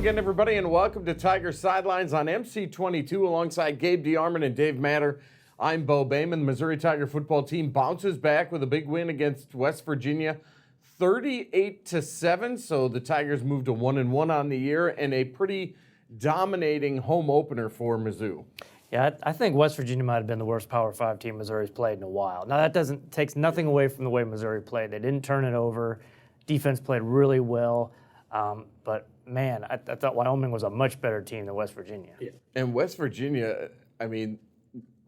again, everybody, and welcome to Tiger Sidelines on MC22 alongside Gabe DeArmond and Dave Matter. I'm Bo Bayman. The Missouri Tiger football team bounces back with a big win against West Virginia, 38-7. So the Tigers moved to 1-1 on the year and a pretty dominating home opener for Mizzou. Yeah, I think West Virginia might have been the worst Power 5 team Missouri's played in a while. Now, that takes nothing away from the way Missouri played. They didn't turn it over. Defense played really well. But, man, I thought Wyoming was a much better team than West Virginia. Yeah. And West Virginia, I mean,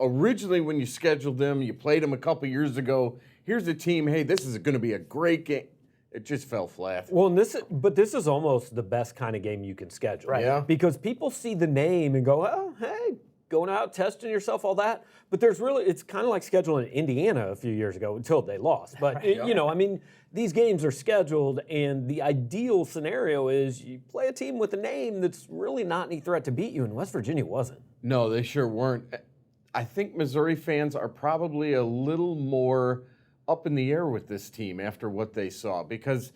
originally when you scheduled them, you played them a couple years ago. Here's a team, hey, this is going to be a great game. It just fell flat. Well, this is almost the best kind of game you can schedule. Right. Yeah. Because people see the name and go, oh, hey, going out, testing yourself, all that. But it's kind of like scheduling Indiana a few years ago until they lost. But, these games are scheduled, and the ideal scenario is you play a team with a name that's really not any threat to beat you, and West Virginia wasn't. No, they sure weren't. I think Missouri fans are probably a little more up in the air with this team after what they saw, because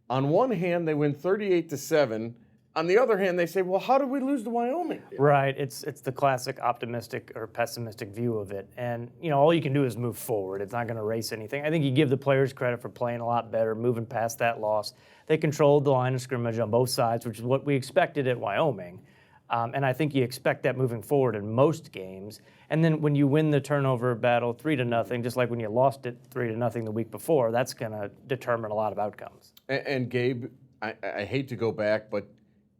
on one hand, they win 38-7. On the other hand, they say, well, how did we lose to Wyoming? Right. It's the classic optimistic or pessimistic view of it. And, all you can do is move forward. It's not going to erase anything. I think you give the players credit for playing a lot better, moving past that loss. They controlled the line of scrimmage on both sides, which is what we expected at Wyoming. And I think you expect that moving forward in most games. And then when you win the turnover battle 3-0, just like when you lost it 3-0 the week before, that's going to determine a lot of outcomes. And Gabe, I hate to go back, but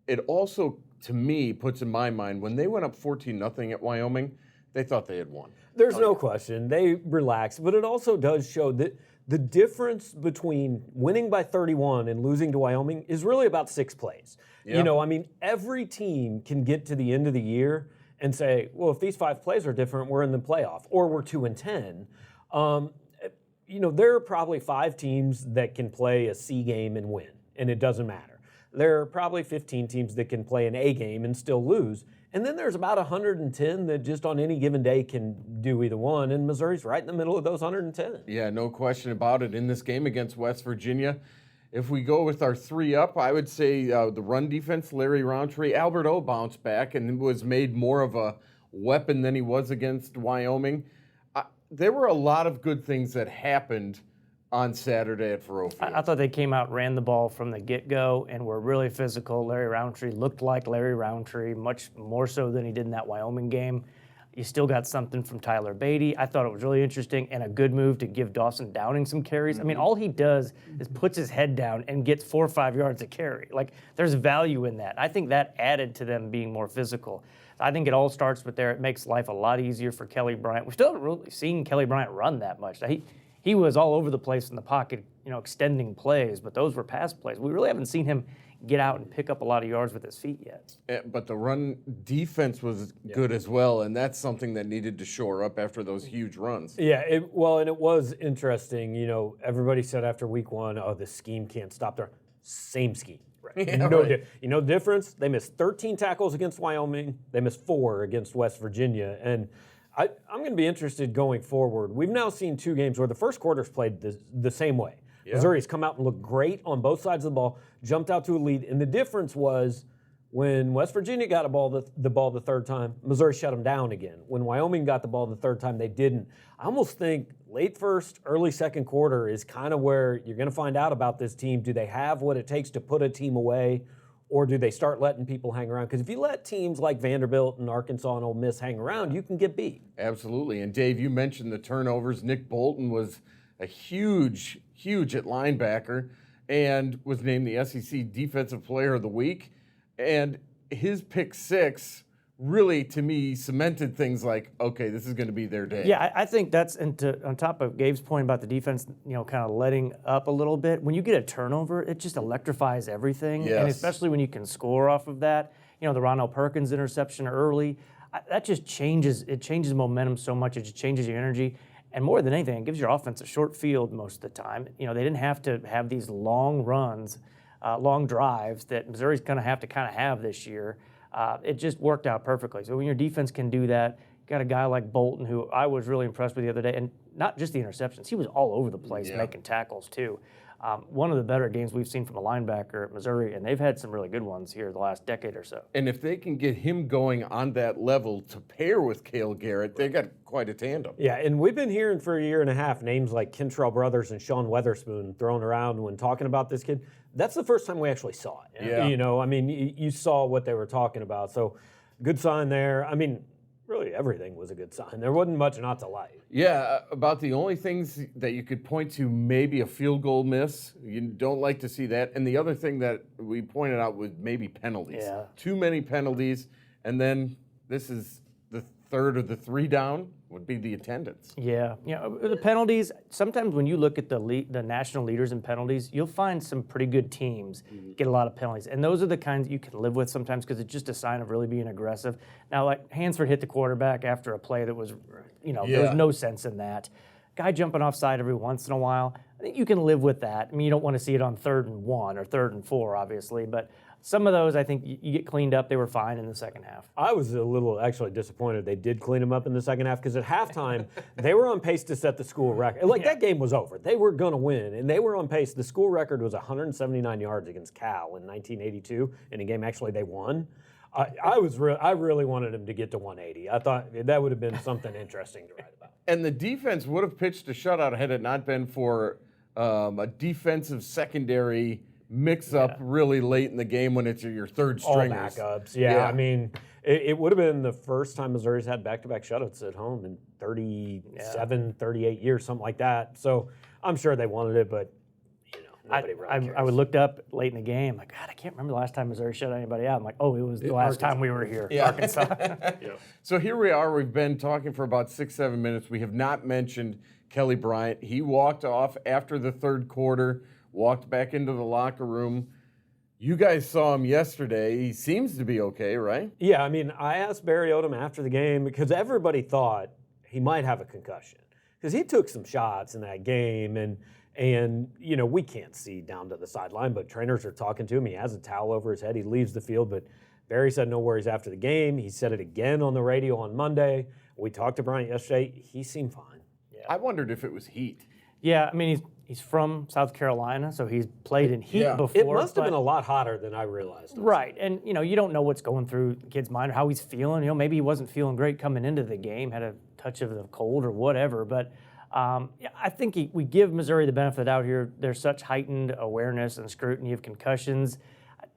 it also, to me, puts in my mind, when they went up 14-0 at Wyoming, they thought they had won. There's no question. They relaxed, but it also does show that the difference between winning by 31 and losing to Wyoming is really about 6 plays. Yeah. Every team can get to the end of the year and say, well, if these 5 plays are different, we're in the playoff, or we're 2-10. There are probably 5 teams that can play a C game and win, and it doesn't matter. There are probably 15 teams that can play an A game and still lose. And then there's about 110 that just on any given day can do either one, and Missouri's right in the middle of those 110. Yeah, no question about it. In this game against West Virginia, if we go with our 3 up, I would say the run defense, Larry Roundtree, Albert O bounced back and was made more of a weapon than he was against Wyoming. There were a lot of good things that happened on Saturday at Faroe Field. I thought they came out, ran the ball from the get-go, and were really physical. Larry Roundtree looked like Larry Roundtree, much more so than he did in that Wyoming game. You still got something from Tyler Beatty. I thought it was really interesting and a good move to give Dawson Downing some carries. All he does is puts his head down and gets 4 or 5 yards of carry. There's value in that. I think that added to them being more physical. I think it all starts with there. It makes life a lot easier for Kelly Bryant. We still haven't really seen Kelly Bryant run that much. He was all over the place in the pocket, extending plays, but those were pass plays. We really haven't seen him get out and pick up a lot of yards with his feet yet. But the run defense was good as well, and that's something that needed to shore up after those huge runs. Yeah, and it was interesting. Everybody said after week 1, oh, the scheme can't stop there. Same scheme. Right. Yeah, right. The difference? They missed 13 tackles against Wyoming. They missed 4 against West Virginia. And I'm going to be interested going forward. We've now seen 2 games where the first quarter's played the same way. Yeah. Missouri's come out and looked great on both sides of the ball, jumped out to a lead, and the difference was when West Virginia got the ball the third time, Missouri shut them down again. When Wyoming got the ball the third time, they didn't. I almost think late first, early second quarter is kind of where you're going to find out about this team. Do they have what it takes to put a team away? Or do they start letting people hang around? Because if you let teams like Vanderbilt and Arkansas and Ole Miss hang around, you can get beat. Absolutely. And Dave, you mentioned the turnovers. Nick Bolton was a huge at linebacker and was named the SEC Defensive Player of the Week. And his pick 6 really, to me, cemented things like, okay, this is going to be their day. Yeah, I think that's on top of Gabe's point about the defense, kind of letting up a little bit. When you get a turnover, it just electrifies everything, yes. And especially when you can score off of that. The Ronald Perkins interception early, that just changes. It changes momentum so much. It just changes your energy. And more than anything, it gives your offense a short field most of the time. They didn't have to have these long runs, long drives that Missouri's going to have this year. It just worked out perfectly. So when your defense can do that, you got a guy like Bolton, who I was really impressed with the other day, and not just the interceptions. He was all over the place making tackles too. One of the better games we've seen from a linebacker at Missouri, and they've had some really good ones here the last decade or so. And if they can get him going on that level to pair with Cale Garrett, they got quite a tandem. Yeah, and we've been hearing for a year and a half names like Kentrell Brothers and Sean Weatherspoon thrown around when talking about this kid. That's the first time we actually saw it. Yeah. You know, I mean, you saw what they were talking about. So good sign there. I mean, really everything was a good sign. There wasn't much not to like. Yeah, about the only things that you could point to, maybe a field goal miss. You don't like to see that. And the other thing that we pointed out was maybe penalties. Yeah. Too many penalties. And then this is the third of the three down would be the attendance. Yeah, the penalties. Sometimes when you look at the national leaders in penalties, you'll find some pretty good teams get a lot of penalties, and those are the kinds you can live with sometimes because it's just a sign of really being aggressive. Now, like Hansford hit the quarterback after a play that was, there was no sense in that. Guy jumping offside every once in a while, I think you can live with that. I mean, you don't want to see it on 3rd and 1 or 3rd and 4, obviously, but some of those, I think you get cleaned up. They were fine in the second half. I was a little actually disappointed they did clean them up in the second half because at halftime, they were on pace to set the school record. Like, that game was over. They were going to win, and they were on pace. The school record was 179 yards against Cal in 1982, in a game actually they won. I really wanted them to get to 180. I thought that would have been something interesting to write about. And the defense would have pitched a shutout had it not been for a defensive secondary mix-up really late in the game when it's your third stringers. All backups, yeah. I mean, it would have been the first time Missouri's had back-to-back shutouts at home in 37, 38 years, something like that. So I'm sure they wanted it, but nobody really cares. I looked up late in the game, like, God, I can't remember the last time Missouri shut anybody out. I'm like, oh, it was the last time we were here, Arkansas. So here we are. We've been talking for about 6-7 minutes. We have not mentioned Kelly Bryant. He walked off after the third quarter, walked back into the locker room. You guys saw him yesterday. He seems to be okay, right? Yeah, I mean, I asked Barry Odom after the game because everybody thought he might have a concussion because he took some shots in that game, and we can't see down to the sideline, but trainers are talking to him. He has a towel over his head. He leaves the field, but Barry said no worries after the game. He said it again on the radio on Monday. We talked to Bryant yesterday. He seemed fine. Yeah. I wondered if it was heat. Yeah, I mean, he's from South Carolina, so he's played in heat before. It must have been a lot hotter than I realized. Right, and you don't know what's going through the kid's mind or how he's feeling. Maybe he wasn't feeling great coming into the game, had a touch of the cold or whatever. But I think we give Missouri the benefit of the doubt here. There's such heightened awareness and scrutiny of concussions.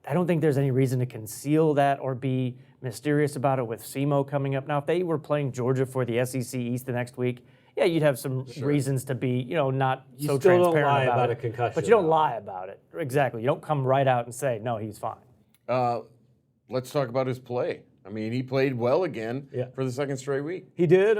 I don't think there's any reason to conceal that or be mysterious about it with SEMO coming up. Now, if they were playing Georgia for the SEC East the next week, yeah, you'd have some reasons to be, not so transparent don't lie about it. a concussion, but you don't lie about it. Exactly. You don't come right out and say, no, he's fine. Let's talk about his play. I mean, he played well again for the second straight week. He did.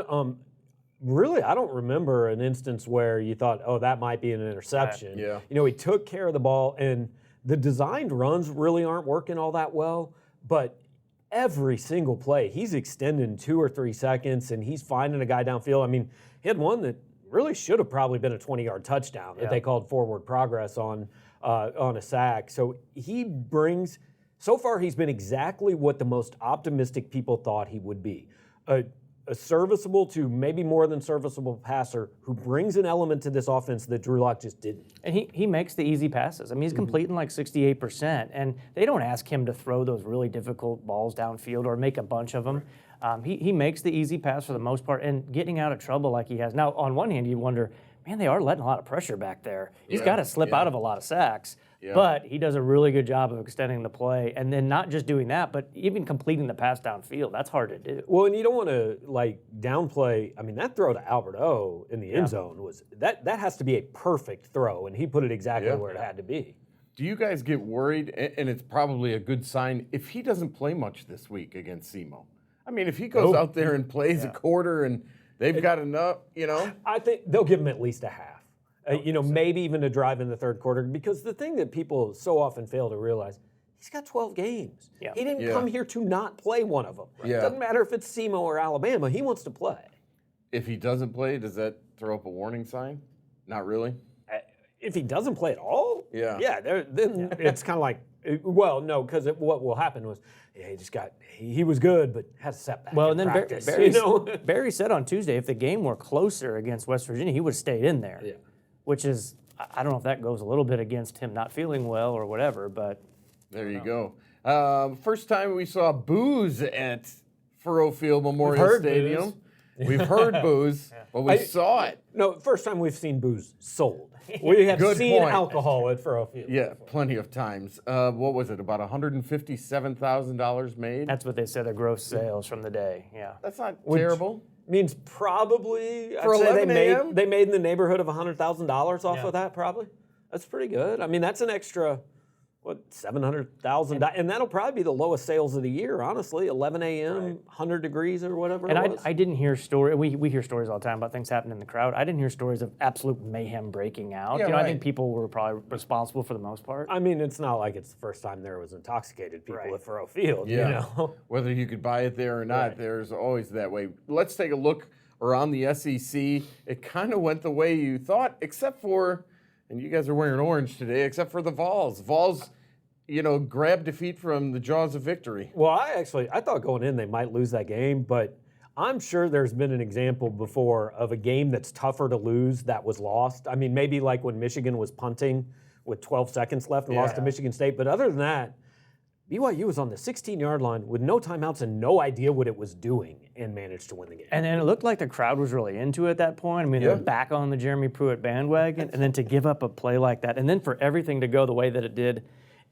Really, I don't remember an instance where you thought, oh, that might be an interception. Yeah. He took care of the ball, and the designed runs really aren't working all that well, but every single play, he's extending 2 or 3 seconds, and he's finding a guy downfield. I mean, he had one that really should have probably been a 20-yard touchdown that they called forward progress on a sack. So so far he's been exactly what the most optimistic people thought he would be. A serviceable to maybe more than serviceable passer who brings an element to this offense that Drew Lock just didn't. And he makes the easy passes. I mean, he's completing like 68%, and they don't ask him to throw those really difficult balls downfield or make a bunch of them. He makes the easy pass for the most part, and getting out of trouble like he has. Now, on one hand, you wonder, man, they are letting a lot of pressure back there. He's got to slip out of a lot of sacks. Yeah. But he does a really good job of extending the play, and then not just doing that, but even completing the pass downfield. That's hard to do. Well, and you don't want to downplay. I mean, that throw to Albert O in the end zone was that has to be a perfect throw, and he put it exactly where it had to be. Do you guys get worried? And it's probably a good sign if he doesn't play much this week against SEMO. I mean, if he goes out there and plays a quarter, and they've got enough, I think they'll give him at least a half. Maybe even a drive in the third quarter, because the thing that people so often fail to realize, he's got 12 games. Yeah. He didn't come here to not play one of them. Right? Yeah. It doesn't matter if it's SEMO or Alabama. He wants to play. If he doesn't play, does that throw up a warning sign? Not really. If he doesn't play at all, then it's kind of like, well, no, because what will happen was, he was good, but had a setback. Well, and then Barry said on Tuesday, if the game were closer against West Virginia, he would have stayed in there. Yeah. Which is I don't know if that goes a little bit against him not feeling well or whatever, but There you go. First time we saw booze at Furrow Field Memorial heard Stadium. booze. We've heard booze, but we saw it. No, first time we've seen booze sold. We have Good seen point. alcohol at Furrow Field. Yeah, plenty of times. What was it? About $157,000 made? that's what they said their gross sales from the day. Yeah. That's not terrible. Means probably For I'd say 11 a.m.? they made in the neighborhood of $100,000 off Yeah. of that probably. That's pretty good. I mean, that's an extra $700,000, and that'll probably be the lowest sales of the year. Honestly, 11 a.m., 100 degrees or whatever. And it was. I didn't hear stories. We hear stories all the time about things happening in the crowd. I didn't hear stories of absolute mayhem breaking out. Yeah, I right. think people were probably responsible for the most part. I mean, it's not like it's the first time there was intoxicated people Right. at Furrow Field. Yeah. You know? Whether you could buy it there or not, Right. there's always that way. Let's take a look around the SEC. It kind of went the way you thought, except for, and you guys are wearing orange today, except for the Vols. Vols, grabbed defeat from the jaws of victory. Well, I thought going in they might lose that game, but I'm sure there's been an example before of a game that's tougher to lose that was lost. I mean, maybe like when Michigan was punting with 12 seconds left and lost to Yeah. Michigan State. But other than that, BYU was on the 16-yard line with no timeouts and no idea what it was doing and managed to win the game. And then it looked like the crowd was really into it at that point. I mean, they're back on the Jeremy Pruitt bandwagon, and then to give up a play like that, and then for everything to go the way that it did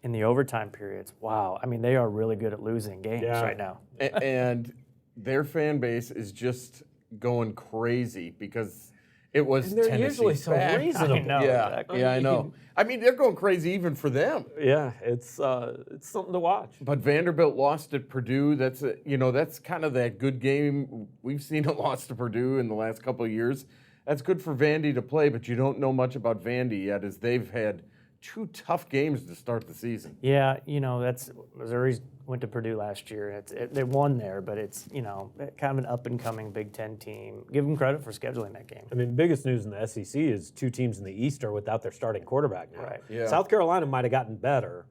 in the overtime periods, wow. I mean, they are really good at losing games right now. And their fan base is just going crazy because it was And they're Tennessee's usually so back. reasonable. I know, Yeah, exactly. yeah, I know. I mean, they're going crazy even for them. Yeah, it's something to watch. But Vanderbilt lost at Purdue. That's that's kind of that good game. We've seen a loss to Purdue in the last couple of years. That's good for Vandy to play, but you don't know much about Vandy yet, as they've had 2 tough games to start the season. Yeah, that's Missouri went to Purdue last year. They won there, but it's kind of an up and coming Big Ten team. Give them credit for scheduling that game. I mean, biggest news in the SEC is 2 teams in the East are without their starting quarterback now. Right. Yeah. South Carolina might have gotten better.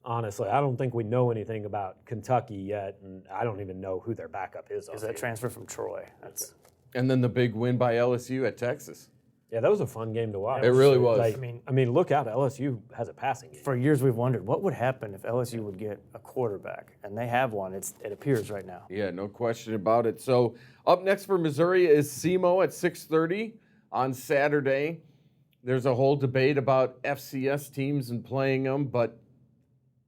Honestly, I don't think we know anything about Kentucky yet, and I don't even know who their backup is. Is that transfer from Troy? That's And then the big win by LSU at Texas. Yeah, that was a fun game to watch. It really was. Like, I mean, look out! LSU has a passing game. for years we've wondered what would happen if LSU would get a quarterback, and they have one. It appears right now. Yeah, no question about it. So up next for Missouri is SEMO at 6:30 on Saturday. There's a whole debate about FCS teams and playing them, but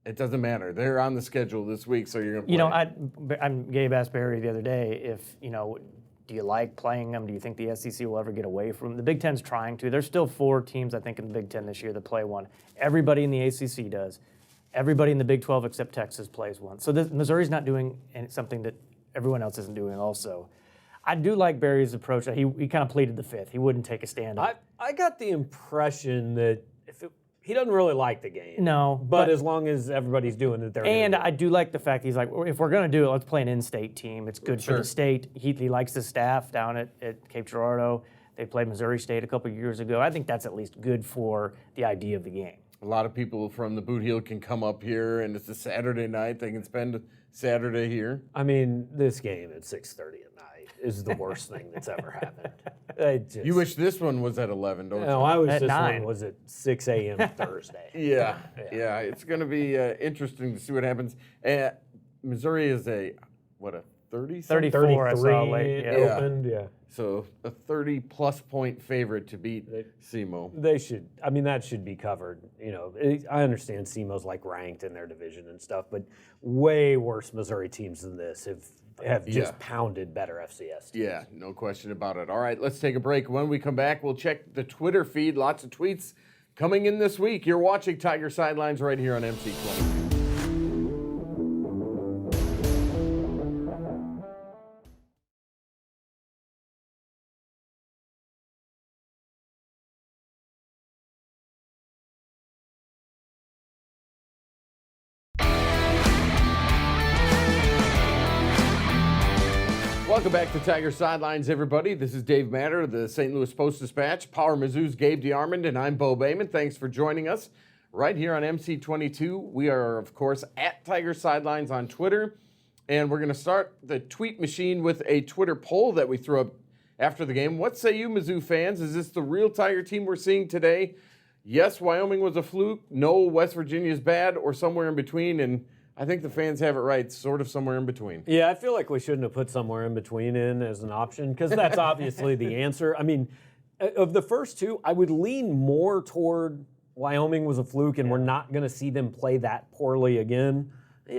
it doesn't matter. They're on the schedule this week, so you're going to play. I Gabe asked Barry the other day if do you like playing them? Do you think the SEC will ever get away from them? The Big Ten's trying to. There's still 4 teams, I think, in the Big Ten this year that play one. Everybody in the ACC does. Everybody in the Big 12 except Texas plays one. So Missouri's not doing something that everyone else isn't doing also. I do like Barry's approach. He kind of pleaded the 5th. He wouldn't take a stand on it. I got the impression that he doesn't really like the game. No, but as long as everybody's doing it, they're gonna And do it. I do like the fact he's like, if we're going to do it, let's play an in-state team. It's good for the state. He likes the staff down at Cape Girardeau. They played Missouri State a couple of years ago. I think that's at least good for the idea of the game. A lot of people from the Boot Heel can come up here, and it's a Saturday night. They can spend Saturday here. I mean, this game at 6:30 at night is the worst thing that's ever happened. You wish this one was at 11, don't No, you? I was At this 9. one was at 6 a.m. Thursday. Yeah. It's going to be interesting to see what happens. Missouri is a 30? 34, I saw late. it Yeah. opened. Yeah, So a 30-plus point favorite to beat SEMO. they should. I mean, that should be covered. I understand SEMO's like ranked in their division and stuff, but way worse Missouri teams than this have just pounded better FCS teams. Yeah, no question about it. All right, let's take a break. When we come back, we'll check the Twitter feed. Lots of tweets coming in this week. You're watching Tiger Sidelines right here on MC20. Welcome back to Tiger Sidelines, everybody. This is Dave Matter of the St. Louis Post-Dispatch. Power Mizzou's Gabe DeArmond, and I'm Bo Bayman. Thanks for joining us right here on MC22. We are, of course, at Tiger Sidelines on Twitter, and we're going to start the tweet machine with a Twitter poll that we threw up after the game. What say you, Mizzou fans? Is this the real Tiger team we're seeing today? yes, Wyoming was a fluke. No, West Virginia is bad, or somewhere in between. And I think the fans have it right, sort of somewhere in between. Yeah, I feel like we shouldn't have put somewhere in between in as an option because that's obviously the answer. I mean, of the first two, I would lean more toward Wyoming was a fluke and we're not going to see them play that poorly again.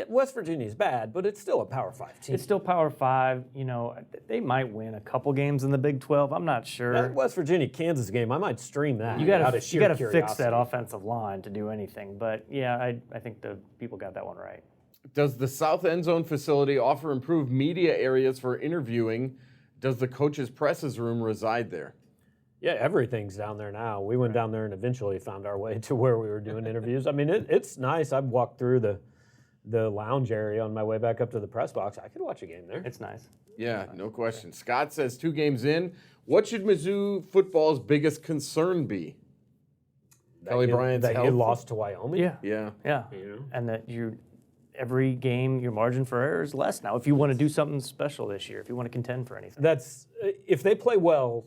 West Virginia's bad, but it's still a Power 5 team. It's still Power 5. You know, they might win a couple games in the Big 12. I'm not sure. That West Virginia-Kansas game, I might stream that. You got out to of sheer fix that curiosity. offensive line to do anything. But yeah, I think the people got that one right. Does the South End Zone facility offer improved media areas for interviewing? Does the coach's presses room reside there? Yeah, everything's down there now. We went down there and eventually found our way to where we were doing interviews. I mean, it's nice. I've walked through the lounge area on my way back up to the press box. I could watch a game there. It's nice. Yeah, no question. Scott says 2 games in. What should Mizzou football's biggest concern be? Kelly Bryant's that you health? lost to Wyoming. Yeah. And that every game your margin for error is less now. If you want to do something special this year, if you want to contend for anything, That's if they play well,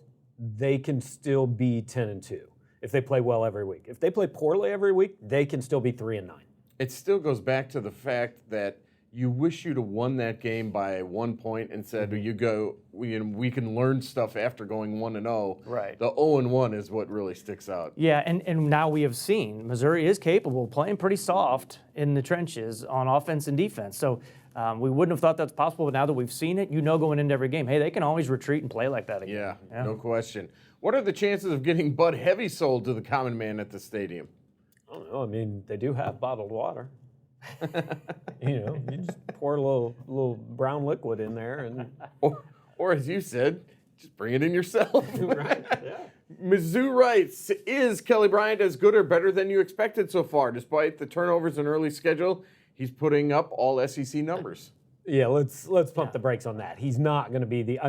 they can still be 10-2. If they play well every week. If they play poorly every week, they can still be 3-9. It still goes back to the fact that you wish you'd have won that game by 1 point and said, we can learn stuff after going 1-0. Right. The 0-1 is what really sticks out. Yeah, and now we have seen Missouri is capable of playing pretty soft in the trenches on offense and defense. So we wouldn't have thought that's possible, but now that we've seen it, going into every game, hey, they can always retreat and play like that again. Yeah, no question. What are the chances of getting Bud Heavy sold to the common man at the stadium? I don't know. I mean, they do have bottled water. You just pour a little brown liquid in there and Or as you said, just bring it in yourself. right. Yeah. Mizzou writes, is Kelly Bryant as good or better than you expected so far? Despite the turnovers and early schedule, he's putting up all SEC numbers. Yeah, let's pump the brakes on that. He's not going to be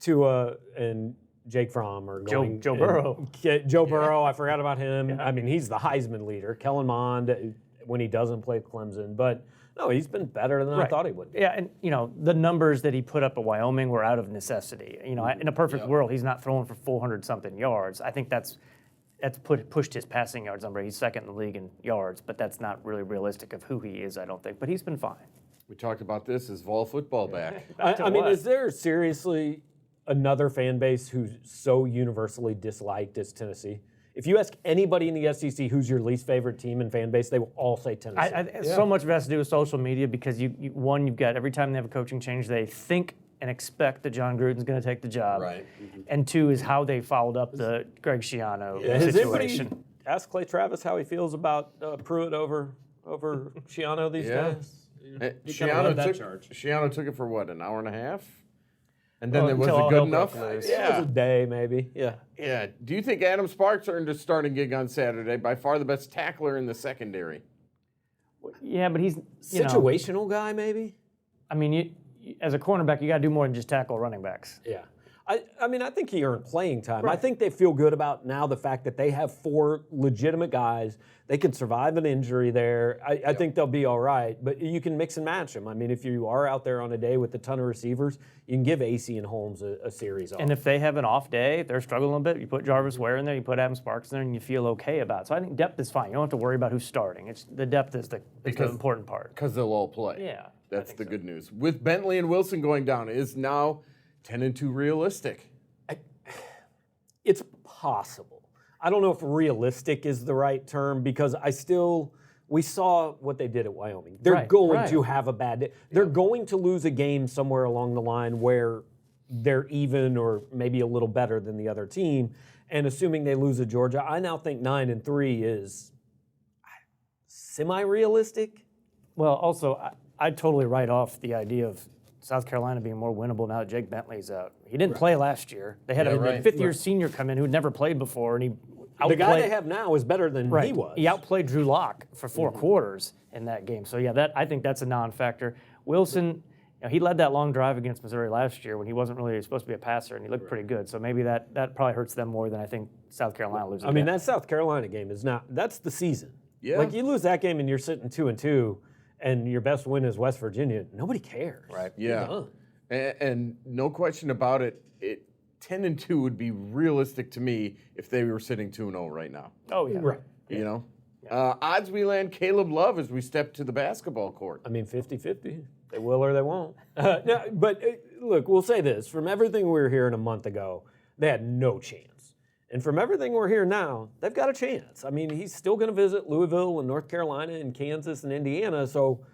Tua and Jake Fromm are going. Joe Burrow. Joe Burrow, I forgot about him. Yeah. I mean, he's the Heisman leader. Kellen Mond, when he doesn't play Clemson. But no, he's been better than I thought he would be. Yeah, and the numbers that he put up at Wyoming were out of necessity. In a perfect world, he's not throwing for 400-something yards. I think that's pushed his passing yards number. He's second in the league in yards, but that's not really realistic of who he is, I don't think. But he's been fine. We talked about this. Is Vol football back? I mean, is there seriously another fan base who's so universally disliked as Tennessee? If you ask anybody in the SEC who's your least favorite team and fan base, they will all say Tennessee. So much of it has to do with social media because you've got every time they have a coaching change, they think and expect that John Gruden's going to take the job. Right. And 2 is how they followed up the Greg Schiano Has situation. anybody asked Clay Travis how he feels about Pruitt over Schiano these days? Schiano took it for what, an hour and a half? And then was until it all good hell enough? broke loose. It was a day, maybe. Yeah. Yeah. Do you think Adam Sparks earned a starting gig on Saturday? By far the best tackler in the secondary. Yeah, but he's Situational guy, maybe? I mean, as a cornerback, you got to do more than just tackle running backs. Yeah. I mean, I think he earned playing time. Right. I think they feel good about now the fact that they have 4 legitimate guys. They can survive an injury there. I think they'll be all right, but you can mix and match them. I mean, if you are out there on a day with a ton of receivers, you can give AC and Holmes a series off. And if they have an off day, they're struggling a bit, you put Jarvis Ware in there, you put Adam Sparks in there, and you feel okay about it. So I think depth is fine. You don't have to worry about who's starting. The depth is the important part. Because they'll all play. Yeah. That's the good news. With Bentley and Wilson going down, is now 10-2 realistic? It's possible. I don't know if realistic is the right term because we saw what they did at Wyoming. They're going to have a bad day. They're going to lose a game somewhere along the line where they're even or maybe a little better than the other team. And assuming they lose at Georgia, I now think 9-3 is semi-realistic. Well, also, I'd totally write off the idea of South Carolina being more winnable now that Jake Bentley's out. He didn't play last year. They had a fifth-year senior come in who'd never played before, and he outplayed. The guy they have now is better than he was. He outplayed Drew Lock for 4 quarters in that game. So, I think that's a non-factor. Wilson, he led that long drive against Missouri last year when he wasn't really supposed to be a passer, and he looked pretty good. So maybe that probably hurts them more than I think South Carolina losing. I mean, that South Carolina game that's the season. Yeah. Like, you lose that game and you're sitting 2-2, and your best win is West Virginia. Nobody cares. Right. Yeah. And no question about it, 10-2 would be realistic to me if they were sitting 2-0 right now. Oh, yeah. Right. You know? Odds we land Caleb Love as we step to the basketball court. I mean, 50-50. They will or they won't. No, but look, we'll say this. From everything we were hearing a month ago, they had no chance. And from everything we're hearing now, they've got a chance. I mean, he's still going to visit Louisville and North Carolina and Kansas and Indiana, so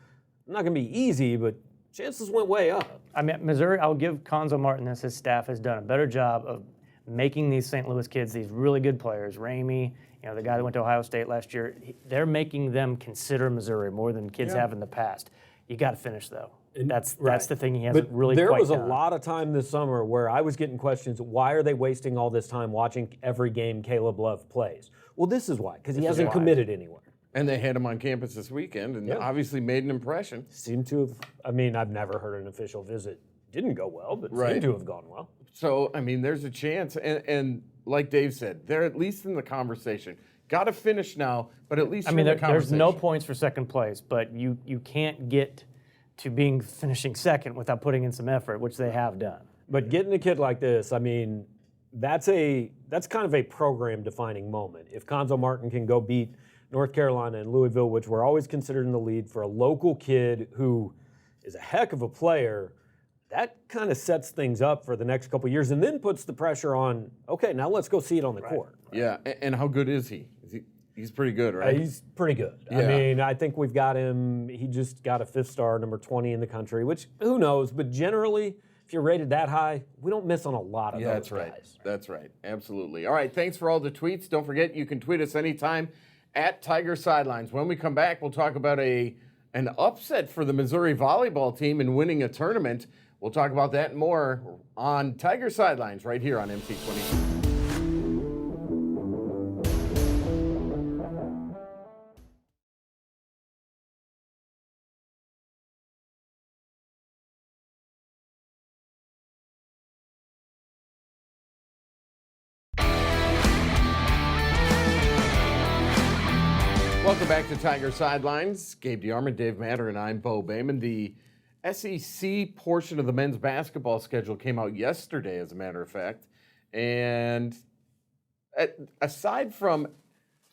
not going to be easy, but chances went way up. I mean, Missouri, I'll give Conzo Martin and his staff has done a better job of making these St. Louis kids these really good players. Ramey, the guy that went to Ohio State last year, they're making them consider Missouri more than kids have in the past. You got to finish, though. That's the thing he hasn't really there quite was done. a lot of time this summer where I was getting questions, why are they wasting all this time watching every game Caleb Love plays? Well, this is why, because he hasn't committed anywhere. And they had him on campus this weekend and obviously made an impression. Seemed to have, I mean, I've never heard an official visit didn't go well, but seemed to have gone well. So, I mean, there's a chance. And like Dave said, they're at least in the conversation. Got to finish now, but at least there's no points for second place, but you can't get to finishing second without putting in some effort, which they have done. But getting a kid like this, I mean, that's kind of a program-defining moment. If Conzo Martin can go beat North Carolina and Louisville, which were always considered in the lead, for a local kid who is a heck of a player, that kind of sets things up for the next couple of years and then puts the pressure on, okay, now let's go see it on the court. Yeah, and how good is he? He's pretty good, right? He's pretty good. Yeah. I mean, I think we've got him, he just got a 5th star, number 20 in the country, which who knows, but generally, if you're rated that high, we don't miss on a lot of those guys. That's right. Absolutely. All right, thanks for all the tweets. Don't forget, you can tweet us anytime at Tiger Sidelines. When we come back, we'll talk about an upset for the Missouri volleyball team in winning a tournament. We'll talk about that and more on Tiger Sidelines right here on MC22. Welcome back to Tiger Sidelines. Gabe DeArmond, Dave Matter, and I'm Bo Bayman. The SEC portion of the men's basketball schedule came out yesterday, as a matter of fact. And aside from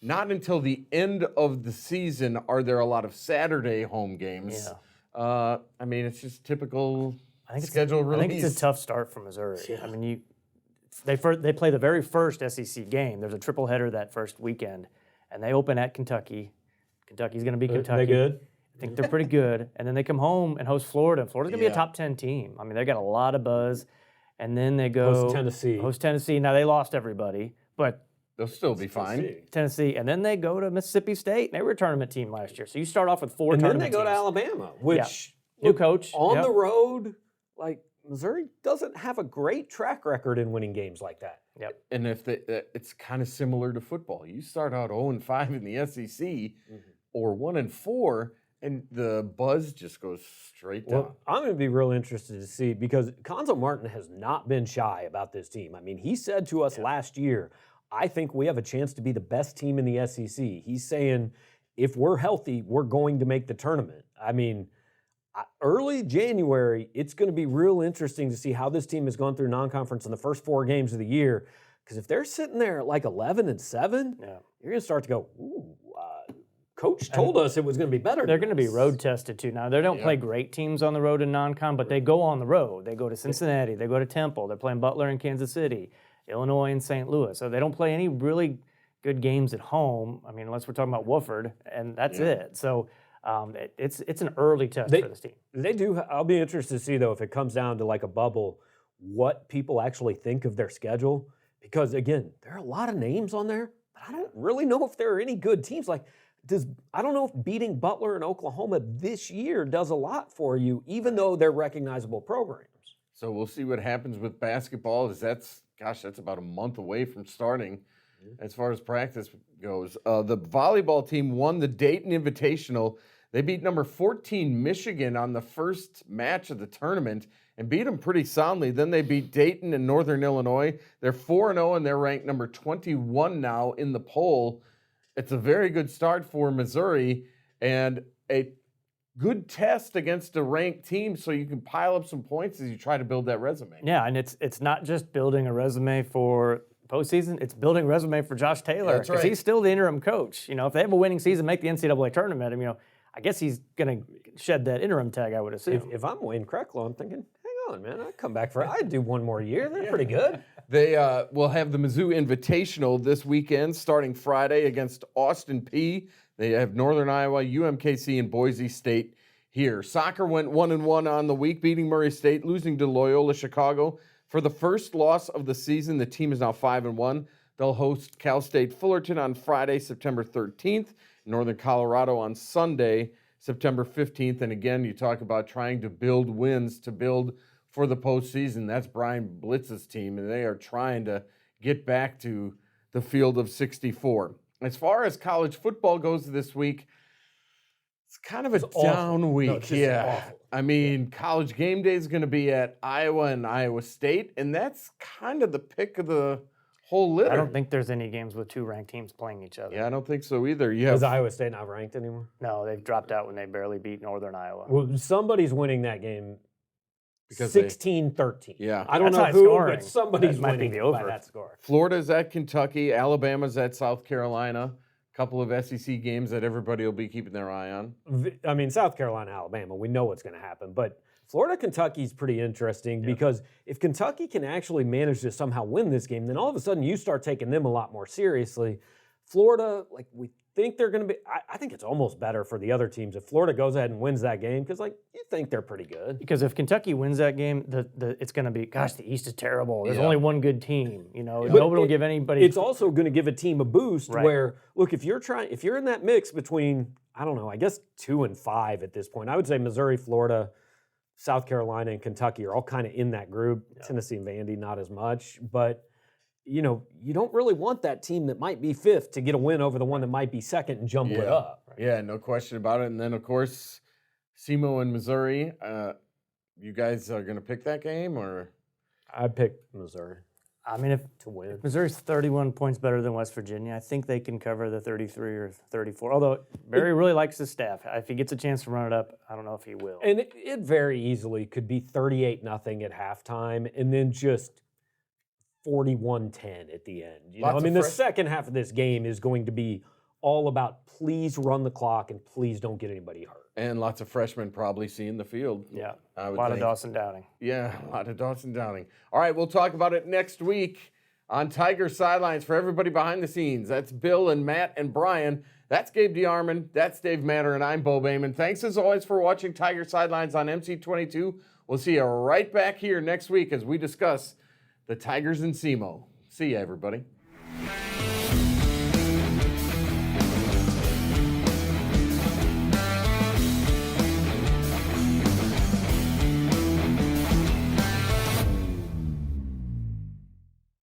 not until the end of the season are there a lot of Saturday home games. Yeah. I mean, it's just typical schedule release. I think it's a tough start for Missouri. Yeah. I mean, they play the very first SEC game. There's a triple header that first weekend. And they open at Kentucky. Kentucky's going to be Kentucky. They good? I think they're pretty good. And then they come home and host Florida. Florida's going to be a top 10 team. I mean, they got a lot of buzz. And then they go host Tennessee. Now, they lost everybody, but they'll still be fine. Tennessee. And then they go to Mississippi State. They were a tournament team last year. So you start off with 4 tournament teams. And then they go to Alabama, which new coach on the road, like Missouri doesn't have a great track record in winning games like that. Yep. And it's kind of similar to football. You start out 0-5 in the SEC or 1-4, and the buzz just goes straight down. Well, I'm going to be real interested to see, because Conzo Martin has not been shy about this team. I mean, he said to us last year, I think we have a chance to be the best team in the SEC. He's saying, if we're healthy, we're going to make the tournament. I mean, early January, it's going to be real interesting to see how this team has gone through non-conference in the first 4 games of the year. Because if they're sitting there at like 11-7, you're going to start to go, ooh, coach told us it was going to be better. They're going to be road tested too. Now, they don't play great teams on the road in non-con, but they go on the road. They go to Cincinnati. They go to Temple. They're playing Butler in Kansas City, Illinois and St. Louis. So they don't play any really good games at home. I mean, unless we're talking about Wofford, and that's it. So it's an early test for this team. They do. I'll be interested to see, though, if it comes down to like a bubble, what people actually think of their schedule. Because, again, there are a lot of names on there, but I don't really know if there are any good teams. Like, I don't know if beating Butler and Oklahoma this year does a lot for you, even though they're recognizable programs. So we'll see what happens with basketball. That's about a month away from starting as far as practice goes. The volleyball team won the Dayton Invitational. They beat number 14 Michigan on the first match of the tournament and beat them pretty soundly. Then they beat Dayton and Northern Illinois. They're 4-0, and they're ranked number 21 now in the poll. It's a very good start for Missouri, and good test against a ranked team so you can pile up some points as you try to build that resume. Yeah, and it's not just building a resume for postseason, it's building a resume for Josh Taylor. That's right. He's still the interim coach. If they have a winning season, make the NCAA tournament, I guess he's going to shed that interim tag, I would assume. If I'm Wayne Krecklow, I'm thinking, hang on, man, I'd come back I'd do one more year. They're pretty good. They will have the Mizzou Invitational this weekend, starting Friday against Austin Peay. They have Northern Iowa, UMKC, and Boise State here. Soccer went 1-1 on the week, beating Murray State, losing to Loyola Chicago. For the first loss of the season, the team is now 5-1. They'll host Cal State Fullerton on Friday, September 13th, Northern Colorado on Sunday, September 15th. And again, you talk about trying to build wins to build for the postseason. That's Brian Blitz's team, and they are trying to get back to the field of 64. As far as college football goes this week, it's kind of a down week. No, it's just awful. I mean, College Game Day is going to be at Iowa and Iowa State, and that's kind of the pick of the whole litter. I don't think there's any games with two ranked teams playing each other. Yeah, I don't think so either. Is Iowa State not ranked anymore? No, they've dropped out when they barely beat Northern Iowa. Well, somebody's winning that game because 16-13. Yeah. I don't That's know high who, scoring. but somebody's That might be winning the by over. that score. Florida's at Kentucky. Alabama's at South Carolina. A couple of SEC games that everybody will be keeping their eye on. I mean, South Carolina, Alabama, we know what's going to happen. But Florida, Kentucky's pretty interesting because if Kentucky can actually manage to somehow win this game, then all of a sudden you start taking them a lot more seriously. Florida, we think they're going to be, I think it's almost better for the other teams if Florida goes ahead and wins that game because, you think they're pretty good. Because if Kentucky wins that game, it's going to be, gosh, the East is terrible. There's Yeah. only one good team. Nobody will give anybody. It's also going to give a team a boost Right. where, look, if you're in that mix between, I don't know, I guess 2 and 5 at this point, I would say Missouri, Florida, South Carolina, and Kentucky are all kind of in that group. Yeah. Tennessee and Vandy, not as much. But, you don't really want that team that might be 5th to get a win over the one that might be 2nd and jump it up. Right? Yeah, no question about it. And then, of course, SEMO and Missouri. You guys are going to pick that game, or? I picked Missouri. I mean, to win. If Missouri's 31 points better than West Virginia, I think they can cover the 33 or 34. Although Barry really likes his staff. If he gets a chance to run it up, I don't know if he will. And it very easily could be 38-0 at halftime, and then just 41-10 at the end. The second half of this game is going to be all about please run the clock and please don't get anybody hurt. And lots of freshmen probably seeing the field. Yeah, a lot of Dawson Downing. Yeah, a lot of Dawson Downing. All right, we'll talk about it next week on Tiger Sidelines. For everybody behind the scenes, that's Bill and Matt and Brian. That's Gabe DeArmond. That's Dave Matter, and I'm Bo Bayman. Thanks as always for watching Tiger Sidelines on MC22. We'll see you right back here next week as we discuss the Tigers and SEMO. See ya, everybody.